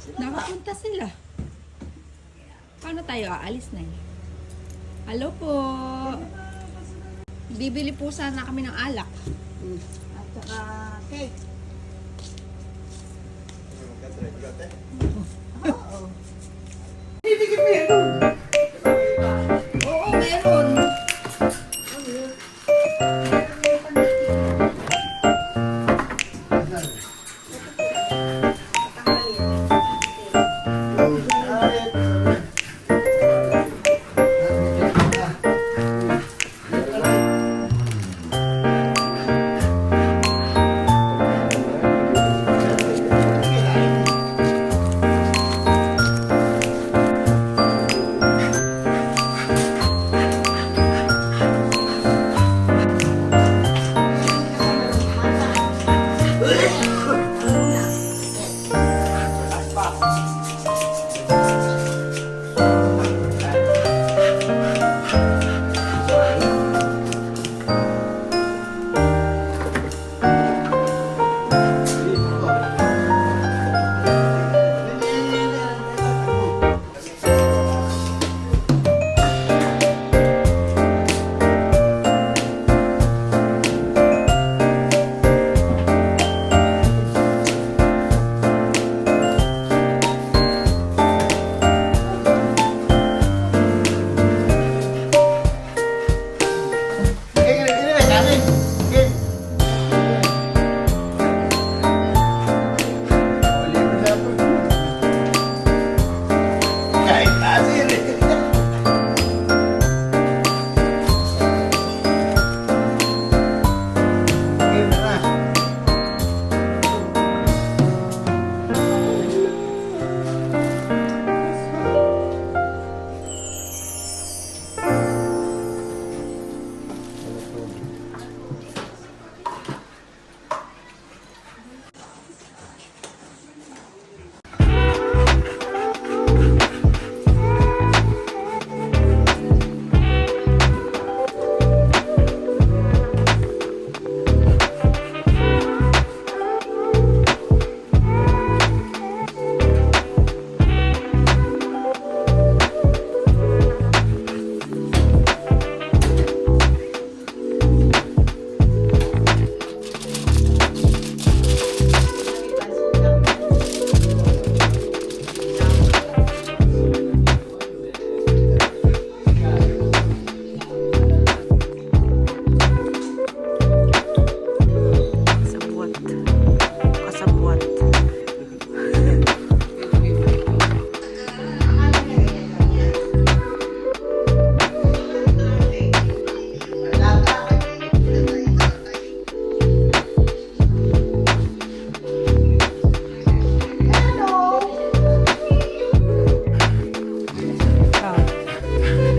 Nakapunta sila. Paano tayo aalis na eh? Hello po. Bibili po sana kami ng alak. At saka cake. Oo. Oo, meron.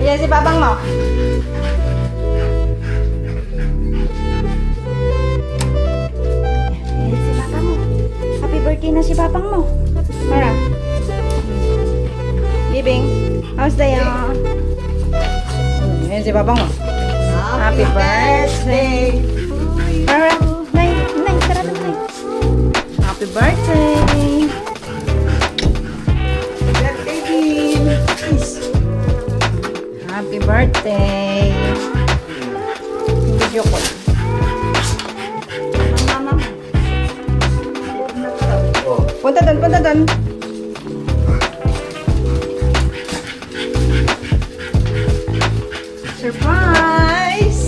Ayan si babang mo. Ayan si babang mo. Happy birthday na si babang mo. Mara. Giving. How's the Ayan si babang mo. Happy birthday. Mara. Nay, tara na, nay. Happy birthday. Happy birthday! Video ko. Mama. Punta doon. Surprise!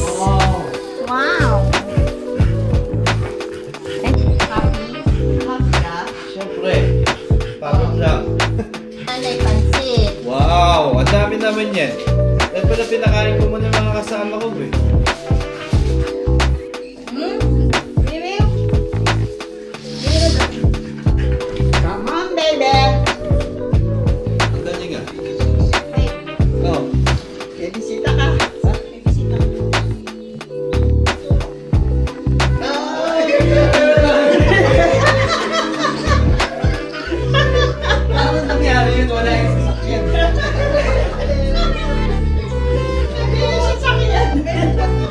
Wow! Siyempre, pagod lang. Anay pansit. Wow, ang dami naman yan. Dahil pala pinakain ko muna yung mga kasama ko eh. Come on, baby. Ang dali nga. Oh. Bibisita ka. Bibisita. Ano nangyari yun? Wala yung sasakyan. Bibisita ka yan.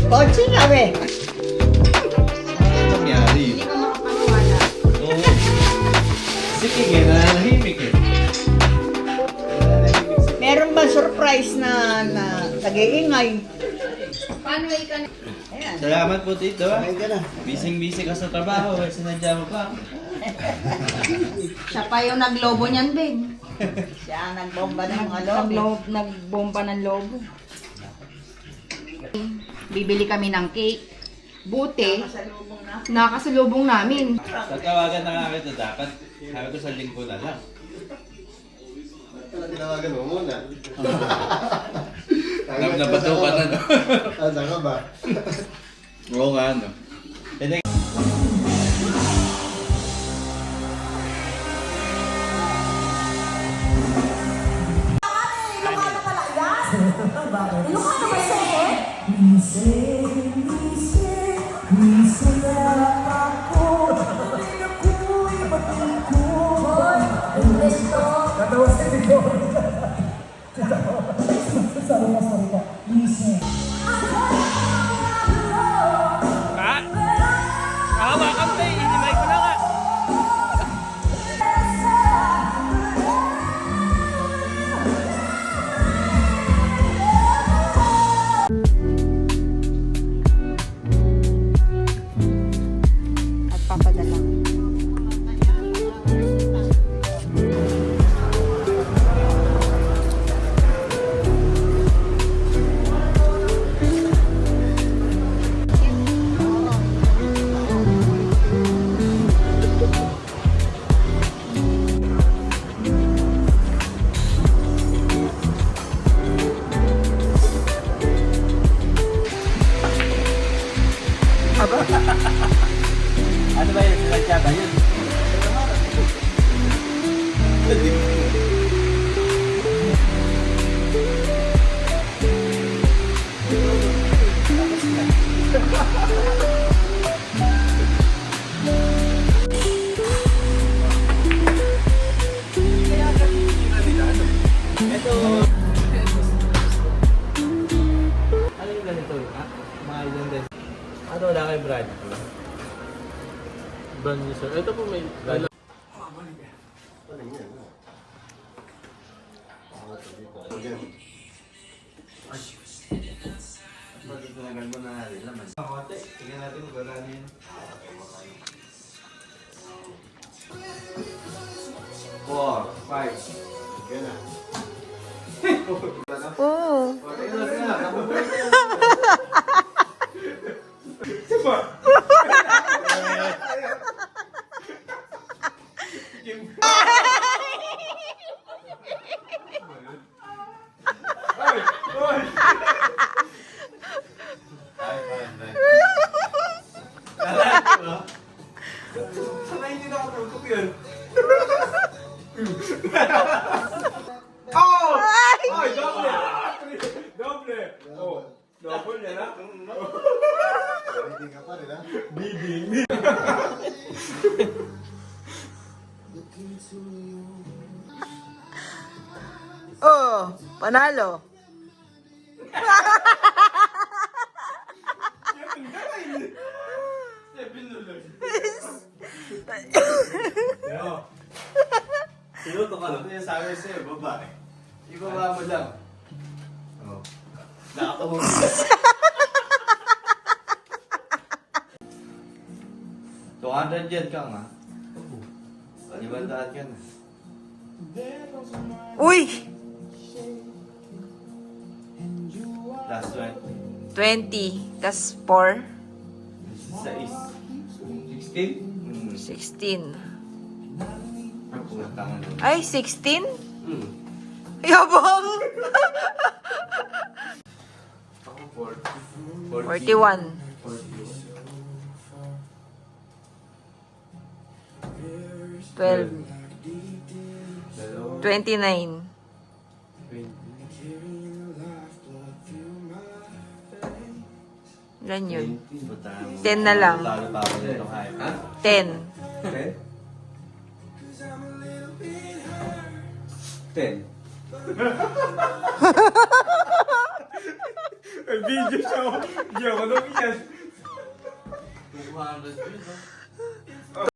Kotse kami. Ano nangyari? Hindi ka makapaniwala. Oo. Sige, nananahimik eh. Nananahimik si Meron ba surprise na nag-iingay? Paano ikan? Ayan. Salamat po dito ah. Busy ka sa trabaho eh. Sinadya mo pa. Siya pa yung naglobo niyan, babe. Siya ang nagbomba ng mga lobo. Nagbomba ng lobo. Bibili kami ng cake. Buti, Pasalubong na. nakasalubong namin. Tatawagan na nga kita dapat. Sabi ko sa linggo na lang. Tinawagan mo muna. Nabato ka na. Tanda ka ba? Oo nga ano. At papadala. Ano ba yun? Sinadya ba yun? Ito. Ano yung ganito? Mga ilan din. Ano wala kay Brad? Brand new sir. Ito po may Tinagal mo na natin laman. Kote, tingnan natin kung gano'n yun. 4, 5. Yan na. Oo. Tingnan natin na. Sana hindi nakatutok yun. Oh! Ay, doble! Doble! Oh, double yan ha? Hindi ka pa rin ha? Oh, panalo. Sinuto ka lang. Yung sabi sa'yo, babae. Ibaba mo lang. Oh. Nakatawag. $200 yan ka nga. Ibandaan ka na. Uy! Last one. 20. Tas 4. 16? 16. Pumunta nga nun. Ay, 16? Yabang! Ako 41. 12. 29. 20. Ilan yun? 10 10 na lang. Talo pa ako nito kahit. Ha? 10. 10? 10. May video siya. Hindi ako nung yan. 200 views, oh.